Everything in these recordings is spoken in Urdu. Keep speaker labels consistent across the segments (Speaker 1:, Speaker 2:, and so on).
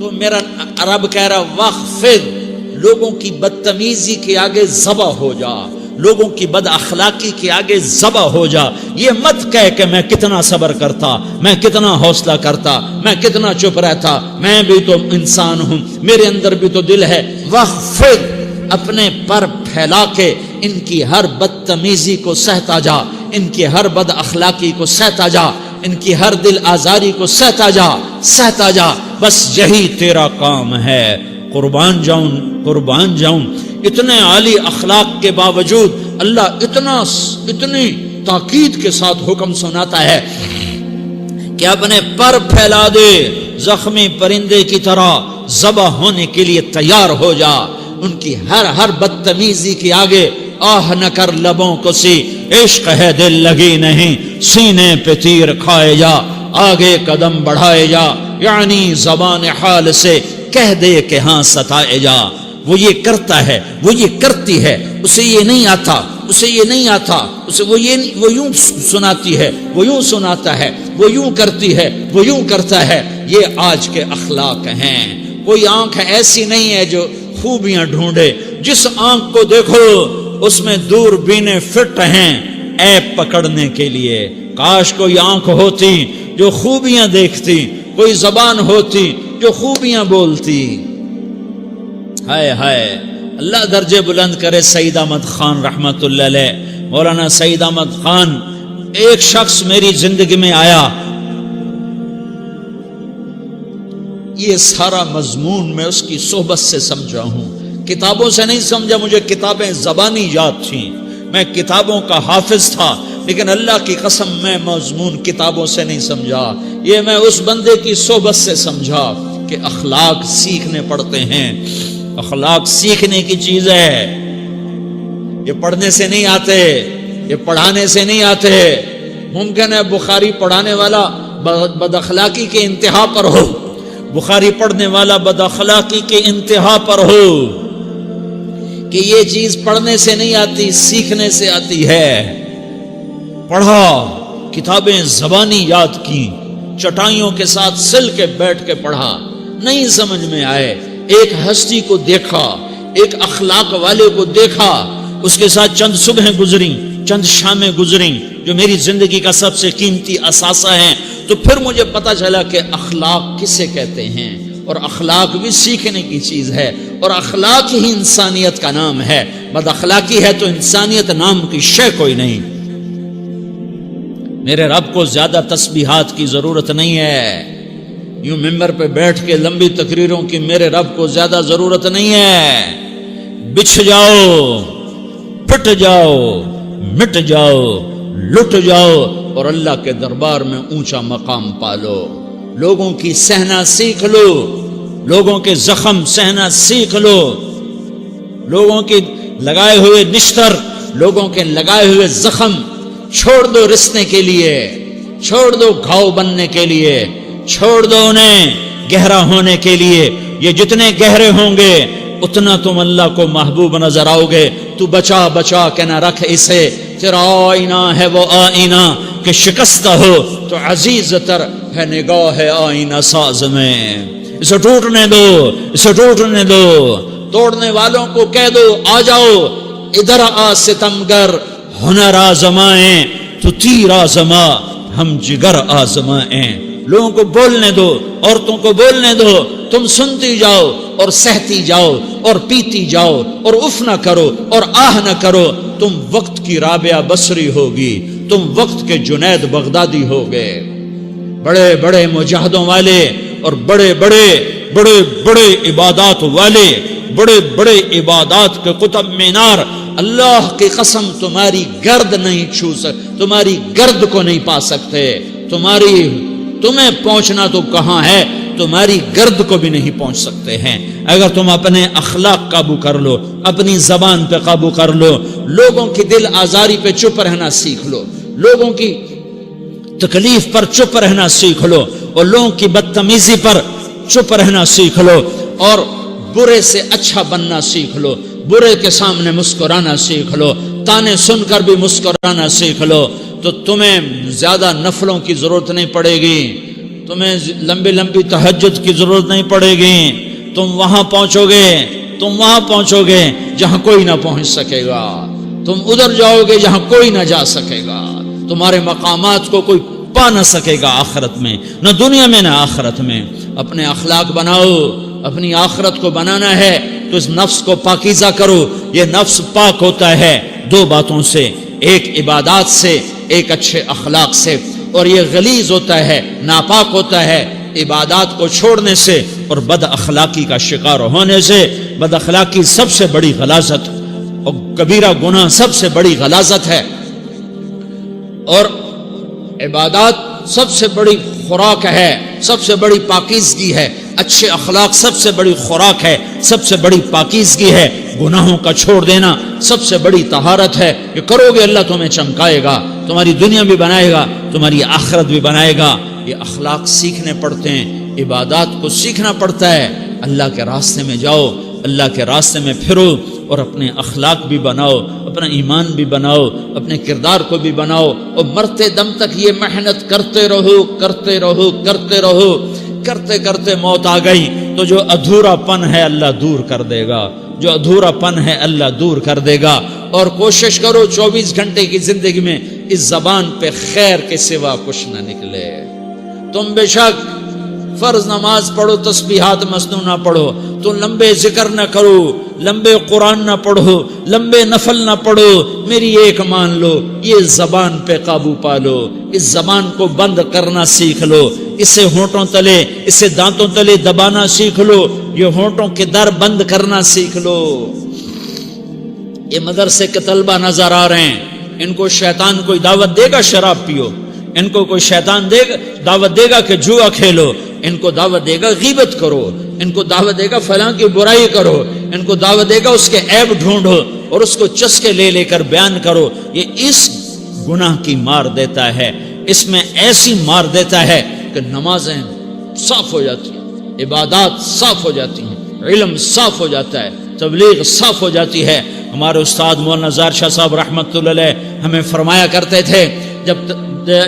Speaker 1: تو میرا رب کہہ رہا وخفض، لوگوں کی بدتمیزی کے آگے ذبح ہو جا، لوگوں کی بد اخلاقی کے آگے ذبح ہو جا. یہ مت کہہ کہ میں کتنا صبر کرتا، میں کتنا حوصلہ کرتا، میں کتنا چپ رہتا، میں بھی تو انسان ہوں، میرے اندر بھی تو دل ہے. وخفض، اپنے پر پھیلا کے ان کی ہر بدتمیزی کو سہتا جا، ان کی ہر بد اخلاقی کو سہتا جا، ان کی ہر دل آزاری کو سہتا جا، سہتا جا. بس یہی تیرا کام ہے. قربان جاؤں، قربان جاؤں. اتنے عالی اخلاق کے باوجود اللہ اتنی تاکید کے ساتھ حکم سناتا ہے کہ اپنے پر پھیلا دے، زخمی پرندے کی طرح ذبح ہونے کے لیے تیار ہو جا. ان کی ہر بدتمیزی کے آگے آہ نہ کر لبوں کو سی، عشق ہے دل لگی نہیں، سینے پہ تیر کھائے جا، آگے قدم بڑھائے جا. یعنی زبان حال سے کہہ دے کہ ہاں ستائے جا. وہ یہ کرتا ہے، وہ یہ کرتی ہے، اسے یہ نہیں آتا، اسے یہ نہیں آتا، اسے وہ یوں سناتی ہے، وہ یوں سناتا ہے، وہ یوں کرتی ہے، وہ یوں کرتا ہے. یہ آج کے اخلاق ہیں. کوئی آنکھ ایسی نہیں ہے جو خوبیاں ڈھونڈے. جس آنکھ کو دیکھو اس میں دوربینیں فٹ ہیں عیب پکڑنے کے لیے. کاش کوئی آنکھ ہوتی جو خوبیاں دیکھتی، کوئی زبان ہوتی جو خوبیاں بولتی. ہائے ہائے. اللہ درجے بلند کرے سعید احمد خان رحمت اللہ علیہ. مولانا سعید احمد خان، ایک شخص میری زندگی میں آیا، یہ سارا مضمون میں اس کی صحبت سے سمجھا ہوں، کتابوں سے نہیں سمجھا. مجھے کتابیں زبانی یاد تھیں، میں کتابوں کا حافظ تھا، لیکن اللہ کی قسم میں مضمون کتابوں سے نہیں سمجھا. یہ میں اس بندے کی صحبت سے سمجھا کہ اخلاق سیکھنے پڑتے ہیں. اخلاق سیکھنے کی چیز ہے، یہ پڑھنے سے نہیں آتے، یہ پڑھانے سے نہیں آتے. ممکن ہے بخاری پڑھانے والا بد اخلاقی کے انتہا پر ہو، بخاری پڑھنے والا بد اخلاقی کے انتہا پر ہو، کہ یہ چیز پڑھنے سے نہیں آتی، سیکھنے سے آتی ہے. پڑھا، کتابیں زبانی یاد کی، چٹائیوں کے ساتھ سل کے بیٹھ کے پڑھا، نہیں سمجھ میں آئے. ایک ہستی کو دیکھا، ایک اخلاق والے کو دیکھا، اس کے ساتھ چند صبحیں گزریں، چند شامیں گزریں جو میری زندگی کا سب سے قیمتی اثاثہ ہیں. تو پھر مجھے پتا چلا کہ اخلاق کسے کہتے ہیں، اور اخلاق بھی سیکھنے کی چیز ہے، اور اخلاق ہی انسانیت کا نام ہے. بد اخلاقی ہے تو انسانیت نام کی شے کوئی نہیں. میرے رب کو زیادہ تسبیحات کی ضرورت نہیں ہے. یوں ممبر پہ بیٹھ کے لمبی تقریروں کی میرے رب کو زیادہ ضرورت نہیں ہے. بچھ جاؤ، پھٹ جاؤ، مٹ جاؤ، لٹ جاؤ، اور اللہ کے دربار میں اونچا مقام پالو. لوگوں کی سہنا سیکھ لو، لوگوں کے زخم سہنا سیکھ لو، لوگوں کے لگائے ہوئے نشتر، لوگوں کے لگائے ہوئے زخم چھوڑ دو رسنے کے لیے، چھوڑ دو گھاؤ بننے کے لیے، چھوڑ دو انہیں گہرا ہونے کے لیے. یہ جتنے گہرے ہوں گے اتنا تم اللہ کو محبوب نظر آؤ گے. تو بچا بچا کے نہ رکھ اسے، تیرا آئینہ ہے وہ آئینہ کہ شکستہ ہو تو عزیز تر ہے نگاہ آئینہ ساز میں. اسے ٹوٹنے دو، اسے ٹوٹنے دو. توڑنے والوں کو کہہ دو آ جاؤ ادھر آ ستمگر، ہنر آزمائیں تو تیر آزما، ہم جگر آزمائیں. لوگوں کو بولنے دو، عورتوں کو بولنے دو، تم سنتی جاؤ اور سہتی جاؤ اور پیتی جاؤ اور اف نہ کرو اور آہ نہ کرو. تم وقت کی رابعہ بصری ہوگی، تم وقت کے جنید بغدادی ہوگے. بڑے بڑے مجاہدوں والے اور بڑے بڑے بڑے بڑے عبادات والے، بڑے بڑے عبادات کے قطب مینار، اللہ کی قسم تمہاری گرد نہیں چھو سکتے، تمہاری گرد کو نہیں پا سکتے. تمہیں پہنچنا تو کہاں ہے، تمہاری گرد کو بھی نہیں پہنچ سکتے ہیں. اگر تم اپنے اخلاق قابو کر لو، اپنی زبان پہ قابو کر لو، لوگوں کی دل آزاری پہ چپ رہنا سیکھ لو، لوگوں کی تکلیف پر چپ رہنا سیکھ لو، اور لوگوں کی بدتمیزی پر چپ رہنا سیکھ لو، اور برے سے اچھا بننا سیکھ لو، برے کے سامنے مسکرانا سیکھ لو، تانے سن کر بھی مسکرانا سیکھ لو، تو تمہیں زیادہ نفلوں کی ضرورت نہیں پڑے گی. تمہیں لمبی لمبی تہجد کی ضرورت نہیں پڑے گی، تم وہاں پہنچو گے جہاں کوئی نہ پہنچ سکے گا، تم ادھر جاؤ گے جہاں کوئی نہ جا سکے گا، تمہارے مقامات کو کوئی پا نہ سکے گا آخرت میں، نہ دنیا میں نہ آخرت میں۔ اپنے اخلاق بناؤ، اپنی آخرت کو بنانا ہے تو اس نفس کو پاکیزہ کرو۔ یہ نفس پاک ہوتا ہے دو باتوں سے، ایک عبادات سے، ایک اچھے اخلاق سے، اور یہ غلیظ ہوتا ہے، ناپاک ہوتا ہے عبادات کو چھوڑنے سے اور بد اخلاقی کا شکار ہونے سے۔ بد اخلاقی سب سے بڑی غلاظت اور کبیرہ گناہ سب سے بڑی غلاظت ہے، اور عبادات سب سے بڑی خوراک ہے، سب سے بڑی پاکیزگی ہے، اچھے اخلاق سب سے بڑی خوراک ہے، سب سے بڑی پاکیزگی ہے، گناہوں کا چھوڑ دینا سب سے بڑی طہارت ہے۔ یہ کرو گے اللہ تمہیں چمکائے گا، تمہاری دنیا بھی بنائے گا، تمہاری آخرت بھی بنائے گا۔ یہ اخلاق سیکھنے پڑتے ہیں، عبادات کو سیکھنا پڑتا ہے۔ اللہ کے راستے میں جاؤ، اللہ کے راستے میں پھرو، اور اپنے اخلاق بھی بناؤ، اپنا ایمان بھی بناؤ، اپنے کردار کو بھی بناؤ، اور مرتے دم تک یہ محنت کرتے رہو، کرتے رہو، کرتے رہو۔ کرتے کرتے موت آ گئی تو جو ادھورا پن ہے اللہ دور کر دے گا، جو ادھورا پن ہے اللہ دور کر دے گا۔ اور کوشش کرو 24 گھنٹے کی زندگی میں اس زبان پہ خیر کے سوا کچھ نہ نکلے۔ تم بے شک فرض نماز پڑھو، تسبیحات مسنون نہ پڑھو، تو لمبے ذکر نہ کرو، لمبے قرآن نہ پڑھو، لمبے نفل نہ پڑھو، میری ایک مان لو، یہ زبان پہ قابو پا لو، اس زبان کو بند کرنا سیکھ لو، اسے ہونٹوں تلے، اسے دانتوں تلے دبانا سیکھ لو، یہ ہونٹوں کے در بند کرنا سیکھ لو۔ یہ مدرسے کے طلبہ نظر آ رہے ہیں، ان کو شیطان کوئی دعوت دے گا شراب پیو، ان کو کوئی شیطان دعوت دے گا کہ جوا کھیلو، ان کو دعوت دے گا غیبت کرو، ان کو دعوت دے گا فلاں کی برائی کرو، ان کو دعوت دے گا اس کے عیب ڈھونڈو اور اس کو چسکے لے لے کر بیان کرو۔ یہ اس گناہ کی مار دیتا ہے، اس میں ایسی مار دیتا ہے کہ نمازیں صاف ہو جاتی ہیں، عبادات صاف ہو جاتی ہیں، علم صاف ہو جاتا ہے، تبلیغ صاف ہو جاتی ہے۔ ہمارے استاد مولانا زار شاہ صاحب رحمۃ اللہ علیہ ہمیں فرمایا کرتے تھے،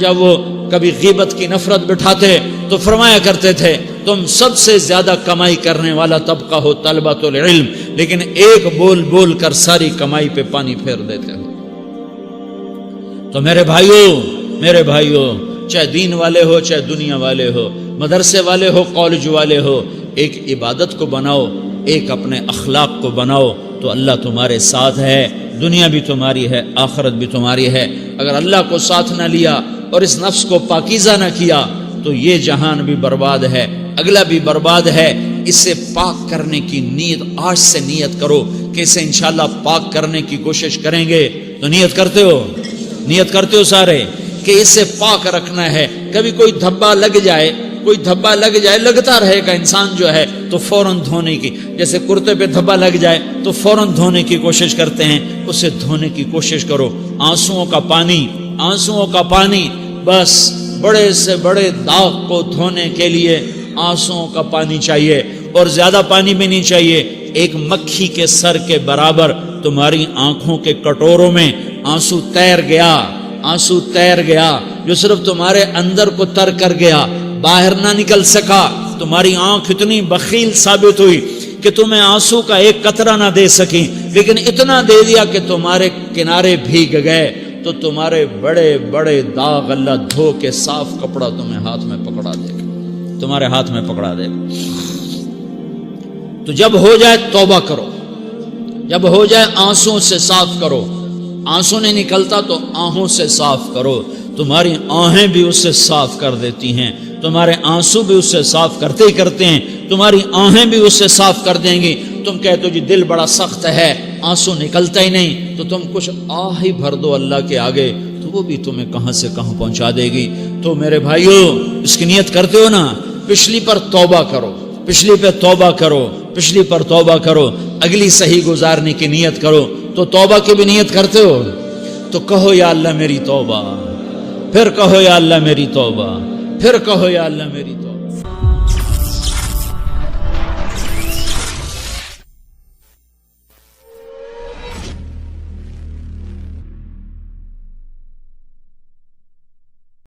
Speaker 1: جب وہ کبھی غیبت کی نفرت بٹھاتے تو فرمایا کرتے تھے تم سب سے زیادہ کمائی کرنے والا طبقہ ہو طلبۃ العلم، لیکن ایک بول بول کر ساری کمائی پہ پانی پھیر دیتے ہو۔ تو میرے بھائیوں چاہے دین والے ہو، چاہے دنیا والے ہو، مدرسے والے ہو، کالج والے ہو، ایک عبادت کو بناؤ، ایک اپنے اخلاق کو بناؤ، تو اللہ تمہارے ساتھ ہے، دنیا بھی تمہاری ہے، آخرت بھی تمہاری ہے۔ اگر اللہ کو ساتھ نہ لیا اور اس نفس کو پاکیزہ نہ کیا تو یہ جہان بھی برباد ہے، اگلا بھی برباد ہے۔ اسے پاک کرنے کی نیت آج سے نیت کرو کہ اسے انشاءاللہ پاک کرنے کی کوشش کریں گے۔ تو نیت کرتے ہو سارے کہ اسے پاک رکھنا ہے۔ کبھی کوئی دھبا لگ جائے لگتا رہے گا انسان جو ہے تو فوراً دھونے کی، جیسے کرتے پہ دھبا لگ جائے تو فوراً دھونے کی کوشش کرتے ہیں، اسے دھونے کی کوشش کرو۔ آنسوؤں کا پانی بس بڑے سے بڑے داغ کو دھونے کے لیے آنسوؤں کا پانی چاہیے، اور زیادہ پانی بھی نہیں چاہیے۔ ایک مکھی کے سر کے برابر تمہاری آنکھوں کے کٹوروں میں آنسو تیر گیا جو صرف تمہارے اندر کو تر کر گیا، باہر نہ نکل سکا۔ تمہاری آنکھ اتنی بخیل ثابت ہوئی کہ تمہیں آنسو کا ایک قطرہ نہ دے سکی، لیکن اتنا دے دیا کہ تمہارے کنارے بھیگ گئے۔ تو تمہارے بڑے بڑے داغ اللہ دھو کے صاف کپڑا تمہیں ہاتھ میں پکڑا دے گا، تمہارے ہاتھ میں پکڑا دے گا۔ تو جب ہو جائے توبہ کرو، جب ہو جائے آنسوں سے صاف کرو۔ آنسو نہیں نکلتا تو آہوں سے صاف کرو، تمہاری آہیں بھی اس سے صاف کر دیتی ہیں، تمہارے آنسو بھی اس سے صاف کرتے ہی کرتے ہیں، تمہاری آہیں بھی اس سے صاف کر دیں گی۔ تم کہتے ہو جی دل بڑا سخت ہے، آنسو نکلتا ہی نہیں، تو تم کچھ آہ ہی بھر دو اللہ کے آگے، تو وہ بھی تمہیں کہاں سے کہاں پہنچا دے گی۔ تو میرے بھائیو اس کی نیت کرتے ہو نا، پچھلی پر توبہ کرو، پچھلی پہ توبہ کرو، پچھلی پر توبہ کرو، اگلی صحیح گزارنے کی نیت کرو۔ تو توبہ کی بھی نیت کرتے ہو تو کہو یا اللہ میری توبہ، پھر کہو یا اللہ میری توبہ، پھر کہو یا اللہ میری توبہ۔